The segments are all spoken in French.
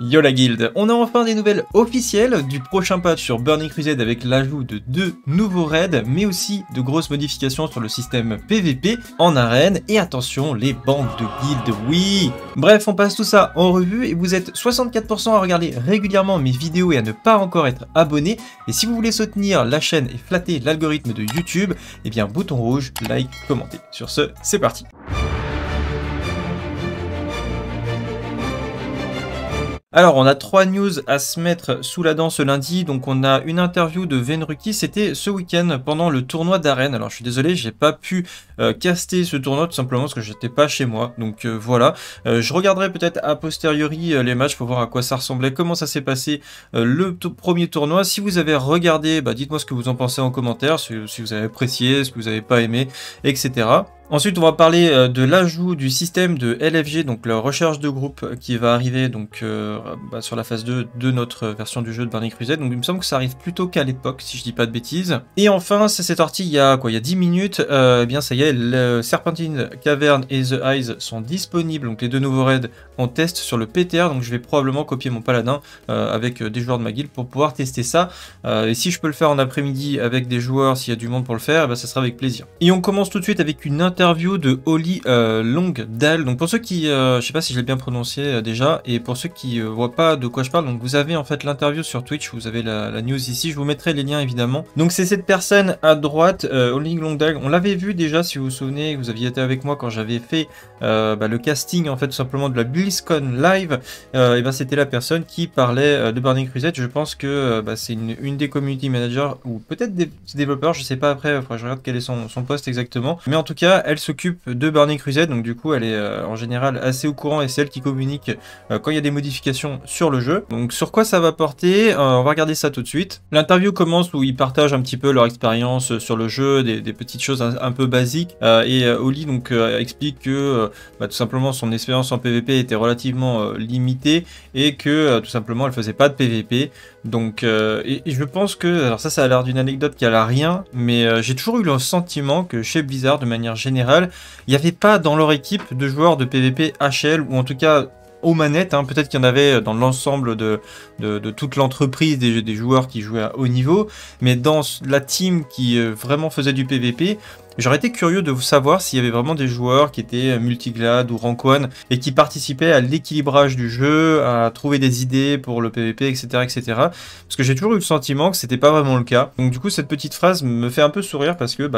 Yo la guilde, on a enfin des nouvelles officielles du prochain patch sur Burning Crusade avec l'ajout de 2 nouveaux raids, mais aussi de grosses modifications sur le système PVP en arène, et attention, les banques de guildes, oui. Bref, on passe tout ça en revue, et vous êtes 64% à regarder régulièrement mes vidéos et à ne pas encore être abonné, et si vous voulez soutenir la chaîne et flatter l'algorithme de YouTube, eh bien bouton rouge, like, commenter. Sur ce, c'est parti. Alors, on a 3 news à se mettre sous la dent ce lundi. Donc, on a une interview de Venruki. C'était ce week-end pendant le tournoi d'arène. Alors, je suis désolé, j'ai pas pu caster ce tournoi tout simplement parce que j'étais pas chez moi. Donc, voilà. Je regarderai peut-être a posteriori les matchs pour voir à quoi ça ressemblait, comment ça s'est passé le premier tournoi. Si vous avez regardé, dites-moi ce que vous en pensez en commentaire, si vous avez apprécié, ce que vous avez pas aimé, etc. Ensuite, on va parler de l'ajout du système de LFG, donc la recherche de groupe qui va arriver donc sur la phase 2 de notre version du jeu de Burning Crusade. Donc il me semble que ça arrive plus tôt qu'à l'époque, si je dis pas de bêtises. Et enfin, ça s'est sorti il y a 10 minutes. Eh bien ça y est, le Serpentine Cavern et The Eyes sont disponibles, donc les deux nouveaux raids en test sur le PTR. Donc je vais probablement copier mon paladin avec des joueurs de ma guilde pour pouvoir tester ça. Et si je peux le faire en après-midi avec des joueurs, s'il y a du monde pour le faire, ça sera avec plaisir. Et on commence tout de suite avec une interview de Holly Longdale. Donc pour ceux qui, je sais pas si je l'ai bien prononcé déjà, et pour ceux qui voient pas de quoi je parle, donc vous avez en fait l'interview sur Twitch, vous avez la news ici, je vous mettrai les liens évidemment. Donc c'est cette personne à droite, Holly Longdale, on l'avait vu déjà si vous vous souvenez, vous aviez été avec moi quand j'avais fait le casting en fait tout simplement de la BlizzCon live, et c'était la personne qui parlait de Burning Crusade. Je pense que c'est une des community managers ou peut-être des développeurs, je sais pas, après faudrait que je regarde quel est son poste exactement, mais en tout cas elle s'occupe de Burning Crusade, donc du coup elle est en général assez au courant et c'est elle qui communique quand il y a des modifications sur le jeu. Donc sur quoi ça va porter, on va regarder ça tout de suite. L'interview commence où ils partagent un petit peu leur expérience sur le jeu, des petites choses un peu basiques, et Holly donc explique que tout simplement son expérience en PVP était relativement limitée et que tout simplement elle faisait pas de PVP. Donc et je pense que, alors ça a l'air d'une anecdote qui a l'air rien, mais j'ai toujours eu le sentiment que chez Blizzard de manière générale, il n'y avait pas dans leur équipe de joueurs de PVP HL, ou en tout cas aux manettes, peut-être qu'il y en avait dans l'ensemble de toute l'entreprise des joueurs qui jouaient à haut niveau, mais dans la team qui vraiment faisait du PVP, j'aurais été curieux de savoir s'il y avait vraiment des joueurs qui étaient multiglades ou rank 1 et qui participaient à l'équilibrage du jeu, à trouver des idées pour le PVP, etc. etc. Parce que j'ai toujours eu le sentiment que c'était pas vraiment le cas. Donc du coup, cette petite phrase me fait un peu sourire parce que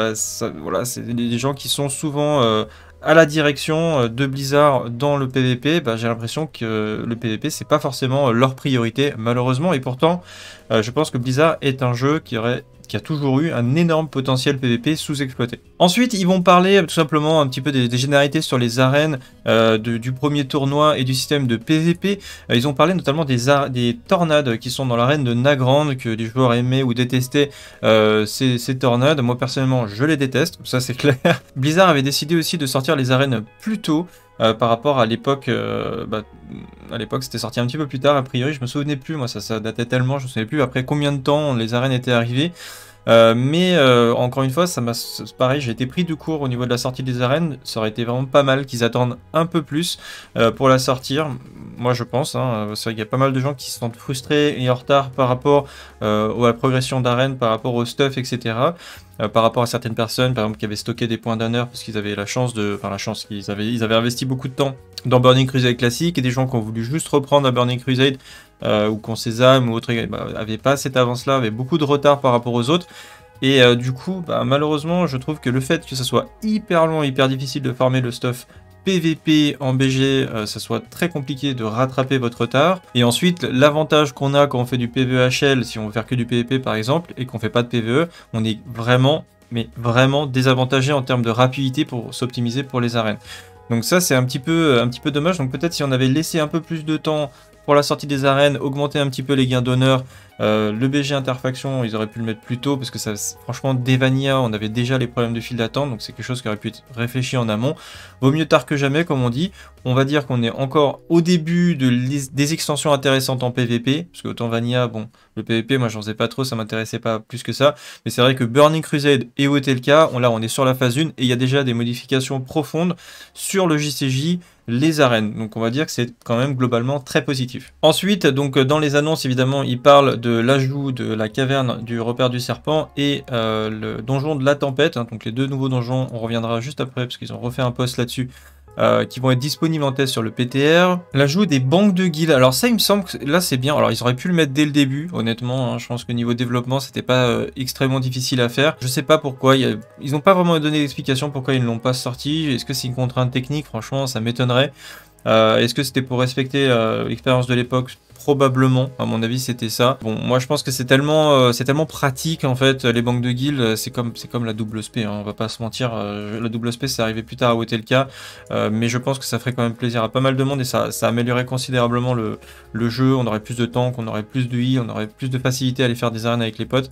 c'est des gens qui sont souvent à la direction de Blizzard dans le PVP. J'ai l'impression que le PVP c'est pas forcément leur priorité malheureusement, et pourtant je pense que Blizzard est un jeu qui a toujours eu un énorme potentiel PVP sous-exploité. Ensuite, ils vont parler tout simplement un petit peu des généralités sur les arènes du premier tournoi et du système de PVP. Ils ont parlé notamment des tornades qui sont dans l'arène de Nagrand, que les joueurs aimaient ou détestaient ces tornades. Moi personnellement, je les déteste, ça c'est clair. Blizzard avait décidé aussi de sortir les arènes plus tôt. Par rapport à l'époque, à l'époque c'était sorti un petit peu plus tard a priori, je me souvenais plus, moi ça datait tellement, je me souvenais plus après combien de temps les arènes étaient arrivées. Mais encore une fois, pareil, j'ai été pris de court au niveau de la sortie des arènes. Ça aurait été vraiment pas mal qu'ils attendent un peu plus pour la sortir. Moi je pense, c'est vrai qu'il y a pas mal de gens qui se sentent frustrés et en retard par rapport à la progression d'arène, par rapport au stuff, etc. Par rapport à certaines personnes, par exemple, qui avaient stocké des points d'honneur parce qu'ils avaient ils avaient investi beaucoup de temps dans Burning Crusade classique, et des gens qui ont voulu juste reprendre à Burning Crusade ou qu'on Sésame ou autre, n'avaient pas cette avance-là, avaient beaucoup de retard par rapport aux autres. Et du coup, malheureusement, je trouve que le fait que ça soit hyper long, hyper difficile de farmer le stuff PVP en BG, ça soit très compliqué de rattraper votre retard. Et ensuite, l'avantage qu'on a quand on fait du PvHL, si on veut faire que du PVP par exemple, et qu'on fait pas de PVE, on est vraiment désavantagé en termes de rapidité pour s'optimiser pour les arènes. Donc ça c'est un petit peu dommage. Donc peut-être si on avait laissé un peu plus de temps pour la sortie des arènes, augmenter un petit peu les gains d'honneur, le BG interfaction, ils auraient pu le mettre plus tôt, parce que ça, franchement, dès Vanilla, on avait déjà les problèmes de file d'attente, donc c'est quelque chose qui aurait pu être réfléchi en amont. Vaut mieux tard que jamais, comme on dit. On va dire qu'on est encore au début des extensions intéressantes en PVP, parce que autant Vanilla, bon, le PVP, moi j'en faisais pas trop, ça m'intéressait pas plus que ça, mais c'est vrai que Burning Crusade et OTLK, là on est sur la phase 1, et il y a déjà des modifications profondes sur le JCJ, les arènes. Donc on va dire que c'est quand même globalement très positif. Ensuite, donc dans les annonces, évidemment, il parle de l'ajout de la caverne du repère du serpent et le donjon de la tempête. Hein, donc les deux nouveaux donjons, on reviendra juste après parce qu'ils ont refait un post là-dessus. Qui vont être disponibles en test sur le PTR. L'ajout des banques de guildes. Alors ça, il me semble que là, c'est bien. Alors ils auraient pu le mettre dès le début, honnêtement. Hein. Je pense que niveau développement, c'était pas extrêmement difficile à faire. Je sais pas pourquoi. Ils n'ont pas vraiment donné d'explication pourquoi ils ne l'ont pas sorti. Est-ce que c'est une contrainte technique? Franchement, ça m'étonnerait. Est-ce que c'était pour respecter l'expérience de l'époque? Probablement, à mon avis, c'était ça. Bon, moi, je pense que c'est tellement pratique, en fait, les banques de guildes, c'est comme la double spé, hein, on va pas se mentir. La double spé, c'est arrivé plus tard à Wotelka, mais je pense que ça ferait quand même plaisir à pas mal de monde et ça améliorerait considérablement le jeu. On aurait plus de temps, on aurait plus de heal, on aurait plus de facilité à aller faire des arènes avec les potes.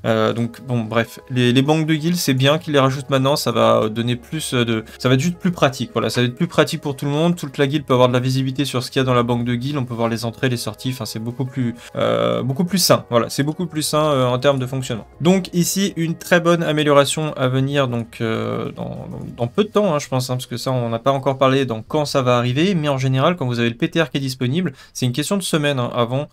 Donc bon bref, les banques de guildes c'est bien qu'ils les rajoutent maintenant, ça va donner plus de... Ça va être juste plus pratique, voilà, ça va être plus pratique pour tout le monde, toute la guilde peut avoir de la visibilité sur ce qu'il y a dans la banque de guildes, on peut voir les entrées, les sorties, enfin c'est beaucoup plus sain, voilà, c'est beaucoup plus sain en termes de fonctionnement. Donc ici, une très bonne amélioration à venir, donc dans peu de temps, hein, je pense, hein, parce que ça on n'a pas encore parlé dans quand ça va arriver, mais en général, quand vous avez le PTR qui est disponible, c'est une question de semaine hein, avant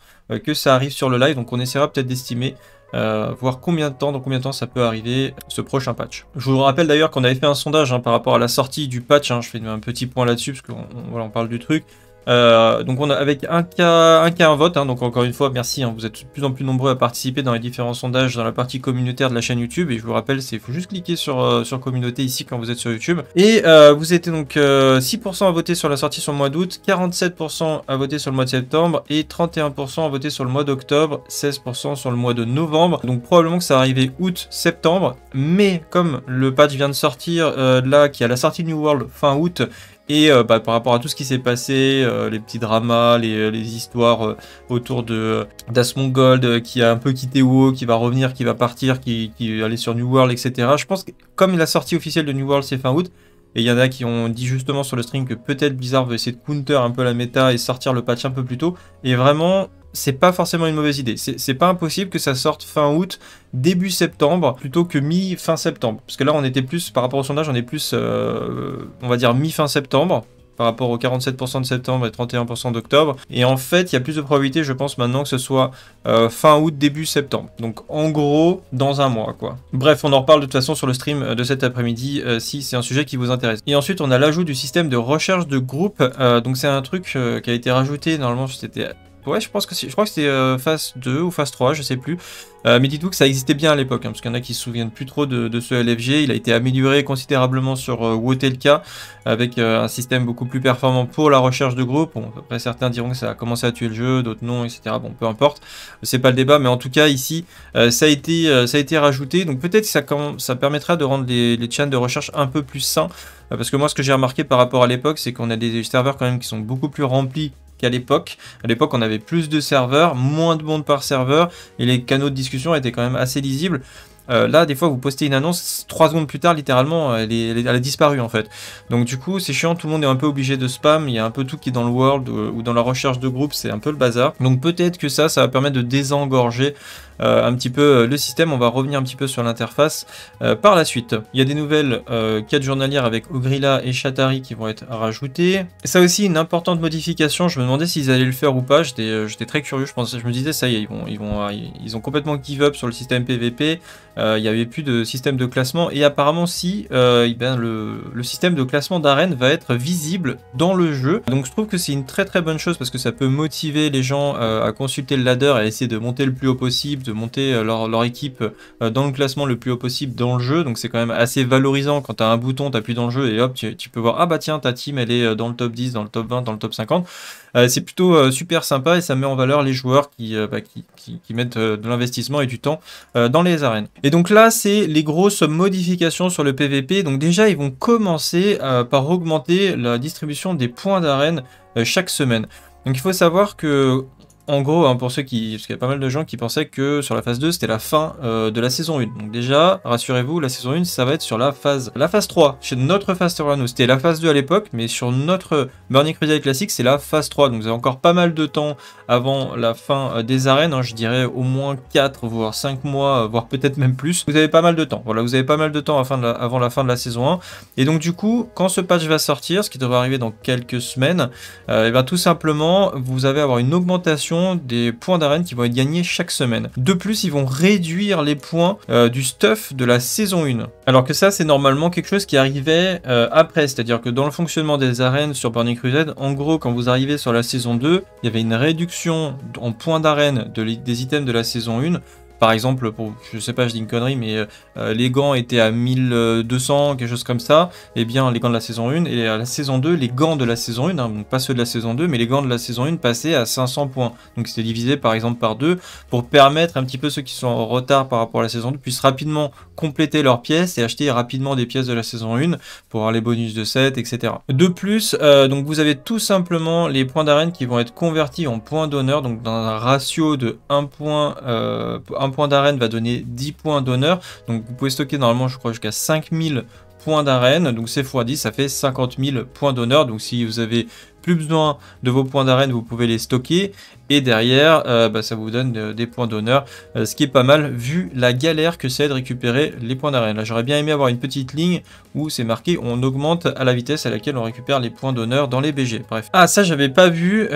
que ça arrive sur le live, donc on essaiera peut-être d'estimer voir dans combien de temps ça peut arriver ce prochain patch. Je vous rappelle d'ailleurs qu'on avait fait un sondage hein, par rapport à la sortie du patch, hein, je fais un petit point là-dessus parce qu'on voilà, on parle du truc. Donc on a avec un cas un vote, hein, donc encore une fois merci, hein, vous êtes de plus en plus nombreux à participer dans les différents sondages dans la partie communautaire de la chaîne YouTube et je vous rappelle il faut juste cliquer sur communauté ici quand vous êtes sur YouTube et vous étiez donc 6% à voter sur la sortie sur le mois d'août, 47% à voter sur le mois de septembre et 31% à voter sur le mois d'octobre, 16% sur le mois de novembre, donc probablement que ça va arriver août-septembre, mais comme le patch vient de sortir là qui est à la sortie de New World fin août. Et par rapport à tout ce qui s'est passé, les petits dramas, les histoires autour d'Asmongold qui a un peu quitté WoW, qui va revenir, qui va partir, qui va aller sur New World, etc. Je pense que comme la sortie officielle de New World c'est fin août, et il y en a qui ont dit justement sur le stream que peut-être Blizzard veut essayer de counter un peu la méta et sortir le patch un peu plus tôt, et vraiment... c'est pas forcément une mauvaise idée. C'est pas impossible que ça sorte fin août, début septembre, plutôt que mi-fin septembre. Parce que là, on était plus, par rapport au sondage, on est plus, on va dire mi-fin septembre, par rapport aux 47% de septembre et 31% d'octobre. Et en fait, il y a plus de probabilité, je pense, maintenant que ce soit fin août, début septembre. Donc, en gros, dans un mois, quoi. Bref, on en reparle de toute façon sur le stream de cet après-midi, si c'est un sujet qui vous intéresse. Et ensuite, on a l'ajout du système de recherche de groupe. Donc, c'est un truc qui a été rajouté, normalement, c'était... ouais, je crois que c'était phase 2 ou phase 3, je sais plus. Mais dites-vous que ça existait bien à l'époque, hein, parce qu'il y en a qui se souviennent plus trop de ce LFG. Il a été amélioré considérablement sur Wotelka, avec un système beaucoup plus performant pour la recherche de groupe. Bon, après, certains diront que ça a commencé à tuer le jeu, d'autres non, etc. Bon, peu importe, c'est pas le débat, mais en tout cas, ici, ça a été rajouté. Donc peut-être que ça permettra de rendre les chaînes de recherche un peu plus sains. Parce que moi, ce que j'ai remarqué par rapport à l'époque, c'est qu'on a des serveurs quand même qui sont beaucoup plus remplis qu'à l'époque. À l'époque, on avait plus de serveurs, moins de monde par serveur, et les canaux de discussion étaient quand même assez lisibles. Là, des fois, vous postez une annonce, 3 secondes plus tard, littéralement, elle a disparu, en fait. Donc, du coup, c'est chiant, tout le monde est un peu obligé de spam, il y a un peu tout qui est dans le world, ou dans la recherche de groupe, c'est un peu le bazar. Donc, peut-être que ça va permettre de désengorger un petit peu le système. On va revenir un petit peu sur l'interface par la suite. Il y a des nouvelles quêtes journalières avec Ogrilla et Shatari qui vont être rajoutées. Et ça aussi, une importante modification, je me demandais s'ils allaient le faire ou pas, j'étais très curieux, je me disais, ça y est, ils ont complètement give up sur le système PVP. Il n'y avait plus de système de classement et apparemment si le système de classement d'arène va être visible dans le jeu. Donc je trouve que c'est une très très bonne chose parce que ça peut motiver les gens à consulter le ladder et à essayer de monter le plus haut possible, de monter leur équipe dans le classement le plus haut possible dans le jeu. Donc c'est quand même assez valorisant quand tu as un bouton, tu appuies dans le jeu et hop tu peux voir, ah bah tiens ta team elle est dans le top 10, dans le top 20, dans le top 50. C'est plutôt super sympa et ça met en valeur les joueurs qui mettent de l'investissement et du temps dans les arènes. Et donc là, c'est les grosses modifications sur le PVP. Donc déjà, ils vont commencer par augmenter la distribution des points d'arène chaque semaine. Donc il faut savoir que en gros, hein, pour ceux qui... Parce qu'il y a pas mal de gens qui pensaient que sur la phase 2, c'était la fin de la saison 1. Donc déjà, rassurez-vous, la saison 1, ça va être sur la phase 3. Chez notre phase Terrano, c'était la phase 2 à l'époque, mais sur notre Burning Crusade classique, c'est la phase 3. Donc vous avez encore pas mal de temps avant la fin des arènes, hein, je dirais au moins 4, voire 5 mois, voire peut-être même plus. Vous avez pas mal de temps. Voilà, vous avez pas mal de temps avant la fin de la saison 1. Et donc du coup, quand ce patch va sortir, ce qui devrait arriver dans quelques semaines, et bien tout simplement, vous allez avoir une augmentation des points d'arène qui vont être gagnés chaque semaine. De plus, ils vont réduire les points du stuff de la saison 1. Alors que ça, c'est normalement quelque chose qui arrivait après, c'est-à-dire que dans le fonctionnement des arènes sur Burning Crusade, en gros, quand vous arrivez sur la saison 2, il y avait une réduction en points d'arène des items de la saison 1. Par exemple, pour, je sais pas, je dis une connerie, mais les gants étaient à 1200, quelque chose comme ça. Eh bien, les gants de la saison 1, et à la saison 2, les gants de la saison 1, hein, donc pas ceux de la saison 2, mais les gants de la saison 1 passaient à 500 points. Donc c'était divisé par exemple par 2, pour permettre un petit peu ceux qui sont en retard par rapport à la saison 2, puissent rapidement compléter leurs pièces et acheter rapidement des pièces de la saison 1, pour avoir les bonus de set, etc. De plus, donc vous avez tout simplement les points d'arène qui vont être convertis en points d'honneur, donc dans un ratio de 1 point d'arène va donner 10 points d'honneur. Donc vous pouvez stocker normalement, je crois, jusqu'à 5000 points d'arène. Donc c'est x10, ça fait 50 000 points d'honneur. Donc si vous avez plus besoin de vos points d'arène, vous pouvez les stocker. Et derrière, ça vous donne des points d'honneur, ce qui est pas mal vu la galère que c'est de récupérer les points d'arène. Là, j'aurais bien aimé avoir une petite ligne où c'est marqué on augmente à la vitesse à laquelle on récupère les points d'honneur dans les BG. Bref. Ah, ça, j'avais pas vu.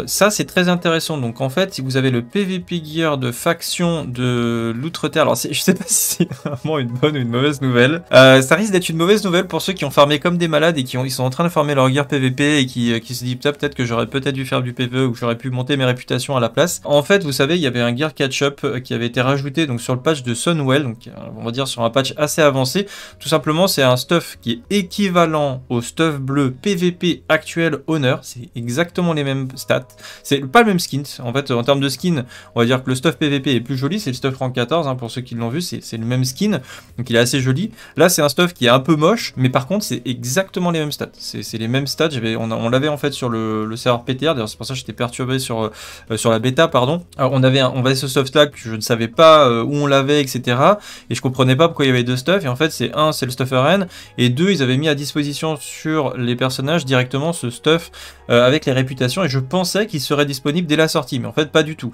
Ça, c'est très intéressant. Donc, en fait, si vous avez le PVP Gear de faction de l'Outre-Terre, alors je sais pas si c'est vraiment une bonne ou une mauvaise nouvelle. Ça risque d'être une mauvaise nouvelle pour ceux qui ont farmé comme des malades et ils sont en train de farmer leur gear PVP et qui se disent peut-être que j'aurais peut-être dû faire du PVE ou j'aurais pu monter mes réputations à la place. En fait, vous savez, il y avait un gear catch-up qui avait été rajouté donc sur le patch de Sunwell, donc on va dire sur un patch assez avancé. Tout simplement, c'est un stuff qui est équivalent au stuff bleu PVP actuel Honor. C'est exactement les mêmes stats. C'est pas le même skin. En fait, en termes de skin, on va dire que le stuff PVP est plus joli. C'est le stuff rank 14, hein, pour ceux qui l'ont vu. C'est le même skin. Donc il est assez joli. Là, c'est un stuff qui est un peu moche, mais par contre, c'est exactement les mêmes stats. C'est les mêmes stats. On l'avait en fait sur le serveur PTR. D'ailleurs, c'est pour ça que j'étais perturbé sur la bêta, pardon. Alors, on avait ce stuff là que je ne savais pas où on l'avait, etc. Et je comprenais pas pourquoi il y avait deux stuff. Et en fait, c'est le stuff RN, et 2, ils avaient mis à disposition sur les personnages directement ce stuff avec les réputations. Et je pensais qu'il serait disponible dès la sortie, mais en fait, pas du tout.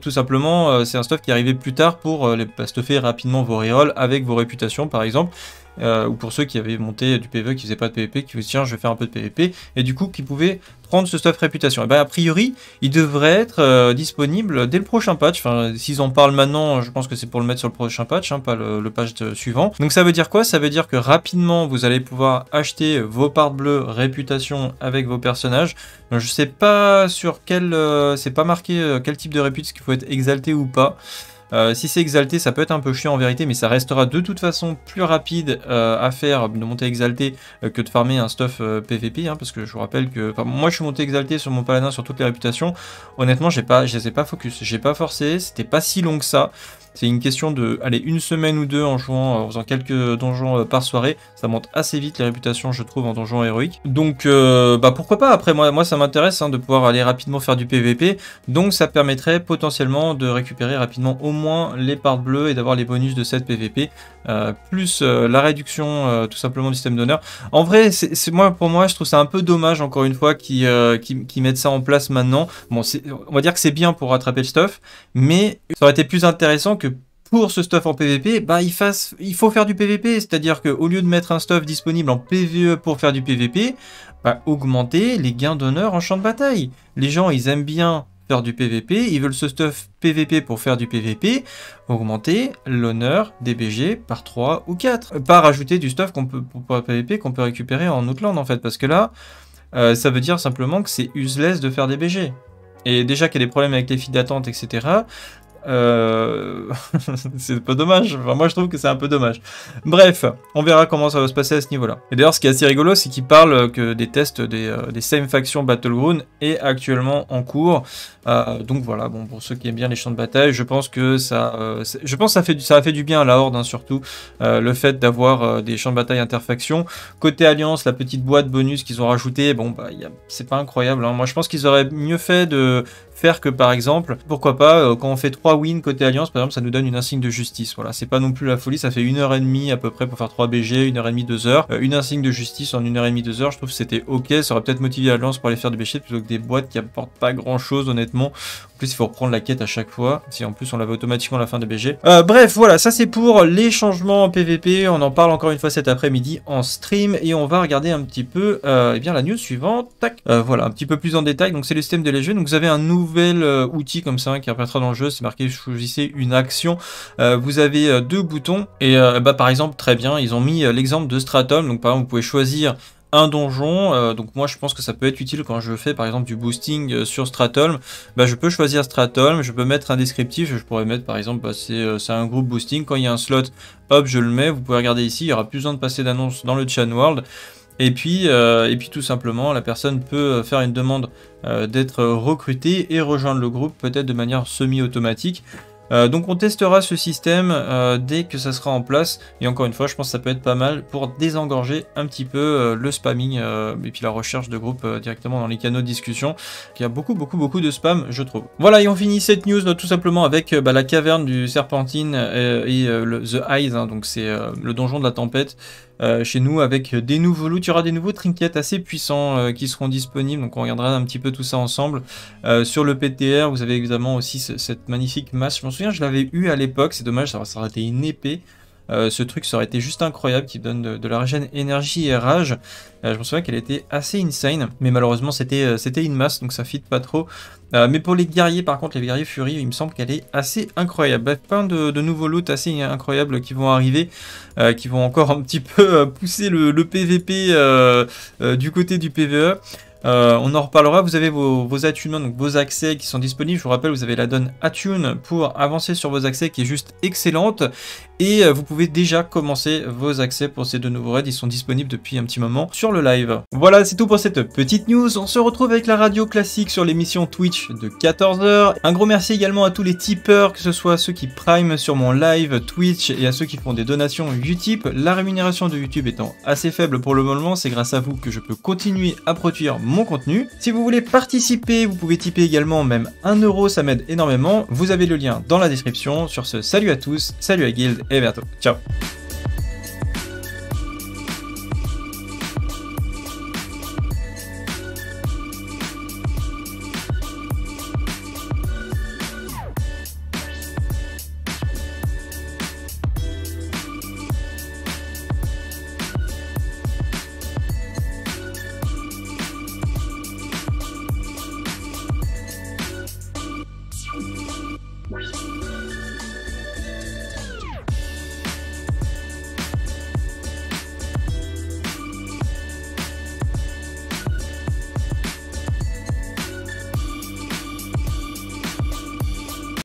Tout simplement, c'est un stuff qui arrivait plus tard pour stuffer rapidement vos rerolls avec vos réputations, par exemple. Ou pour ceux qui avaient monté du PvE, qui faisaient pas de PvP, qui disaient tiens je vais faire un peu de PvP, et du coup qui pouvaient prendre ce stuff réputation. Et ben a priori il devrait être disponible dès le prochain patch. Enfin, s'ils en parlent maintenant, je pense que c'est pour le mettre sur le prochain patch, hein, pas le patch suivant. Donc ça veut dire quoi? Ça veut dire que rapidement vous allez pouvoir acheter vos parts bleues réputation avec vos personnages. Donc, je sais pas sur quel, c'est pas marqué quel type de répute, qu'il faut être exalté ou pas. Si c'est exalté, ça peut être un peu chiant en vérité, mais ça restera de toute façon plus rapide à faire de monter exalté que de farmer un stuff PVP, hein, parce que je vous rappelle que moi je suis monté exalté sur mon paladin sur toutes les réputations. Honnêtement, je les ai pas focus, j'ai pas forcé, c'était pas si long que ça. C'est une question de, allez, une semaine ou deux en jouant, en faisant quelques donjons par soirée. Ça monte assez vite les réputations, je trouve, en donjon héroïque. Donc, pourquoi pas. Après, moi ça m'intéresse de pouvoir aller rapidement faire du PVP. Donc, ça permettrait potentiellement de récupérer rapidement au moins les parts bleues et d'avoir les bonus de cette PVP. Plus la réduction, tout simplement, du système d'honneur. En vrai, pour moi, je trouve ça un peu dommage, encore une fois, qu'ils mettent ça en place maintenant. Bon, on va dire que c'est bien pour rattraper le stuff, mais ça aurait été plus intéressant que pour ce stuff en PVP, il faut faire du PVP, c'est-à-dire qu'au lieu de mettre un stuff disponible en PVE pour faire du PVP, augmenter les gains d'honneur en champ de bataille. Les gens, ils aiment bien faire du PVP, ils veulent ce stuff PVP pour faire du PVP, augmenter l'honneur des BG par 3 ou 4. Pas rajouter du stuff pour PVP qu'on peut récupérer en Outland en fait, parce que là, ça veut dire simplement que c'est useless de faire des BG. Et déjà qu'il y a des problèmes avec les files d'attente, etc., c'est un peu dommage. Enfin, moi, je trouve que c'est un peu dommage. Bref, on verra comment ça va se passer à ce niveau-là. Et d'ailleurs, ce qui est assez rigolo, c'est qu'il parle que des tests des same factions Battleground est actuellement en cours. Donc voilà, bon, pour ceux qui aiment bien les champs de bataille, je pense que ça a fait du bien à la Horde, hein, surtout le fait d'avoir des champs de bataille interfactions. Côté Alliance, la petite boîte bonus qu'ils ont rajouté, bon bah c'est pas incroyable, hein. Moi je pense qu'ils auraient mieux fait de faire que par exemple, pourquoi pas, quand on fait 3 wins côté Alliance, par exemple, ça nous donne une insigne de justice. Voilà, c'est pas non plus la folie, ça fait 1h30 à peu près pour faire 3 BG, 1h30, 2h. Une insigne de justice en 1h30, 2h, je trouve que c'était ok, ça aurait peut-être motivé Alliance pour aller faire des BG plutôt que des boîtes qui apportent pas grand chose honnêtement. En plus, il faut reprendre la quête à chaque fois, si en plus on l'avait automatiquement à la fin de BG. Bref, voilà, ça c'est pour les changements en PVP, on en parle encore une fois cet après-midi en stream, et on va regarder un petit peu eh bien, la news suivante. Tac. Voilà, un petit peu plus en détail, donc c'est le système de les jeux, donc vous avez un nouvel outil comme ça qui apparaîtra dans le jeu, c'est marqué choisissez une action, vous avez 2 boutons, et par exemple, très bien, ils ont mis l'exemple de Stratum, donc par exemple vous pouvez choisir un donjon, donc moi je pense que ça peut être utile quand je fais par exemple du boosting sur Stratholme. Je peux choisir Stratholme, je peux mettre un descriptif, je pourrais mettre par exemple c'est un groupe boosting, quand il y a un slot, hop je le mets, vous pouvez regarder ici, il n'y aura plus besoin de passer d'annonce dans le chat world. Et puis tout simplement la personne peut faire une demande d'être recrutée et rejoindre le groupe peut-être de manière semi-automatique. Donc on testera ce système dès que ça sera en place, et encore une fois je pense que ça peut être pas mal pour désengorger un petit peu le spamming et puis la recherche de groupe directement dans les canaux de discussion. Il y a beaucoup de spam je trouve. Voilà, et on finit cette news tout simplement avec la caverne du Serpentine et The Eyes, hein, donc c'est le donjon de la tempête. Chez nous avec des nouveaux loots, il y aura des nouveaux trinkets assez puissants qui seront disponibles, donc on regardera un petit peu tout ça ensemble. Sur le PTR, vous avez évidemment aussi cette magnifique masse, je m'en souviens, je l'avais eu à l'époque, c'est dommage, ça aurait été une épée. Ce truc, ça aurait été juste incroyable, qui donne de la régène énergie et rage. Je me souviens qu'elle était assez insane, mais malheureusement c'était une masse, donc ça fit pas trop. Mais pour les guerriers, par contre, les guerriers Fury, il me semble qu'elle est assez incroyable. Bref, plein de nouveaux loots assez incroyables qui vont arriver, qui vont encore un petit peu pousser le PVP du côté du PVE. On en reparlera, vous avez vos attunements, donc vos accès qui sont disponibles. Je vous rappelle, vous avez la donne Attune pour avancer sur vos accès qui est juste excellente. Et vous pouvez déjà commencer vos accès pour ces 2 nouveaux raids, ils sont disponibles depuis un petit moment sur le live. Voilà, c'est tout pour cette petite news. On se retrouve avec la radio classique sur l'émission Twitch de 14h. Un gros merci également à tous les tipeurs, que ce soit ceux qui prime sur mon live Twitch et à ceux qui font des donations Utip. La rémunération de YouTube étant assez faible pour le moment, c'est grâce à vous que je peux continuer à produire mon contenu. Si vous voulez participer, vous pouvez tiper également, même 1 €, ça m'aide énormément. Vous avez le lien dans la description. Sur ce, salut à tous, salut à Guild, et à bientôt. Ciao.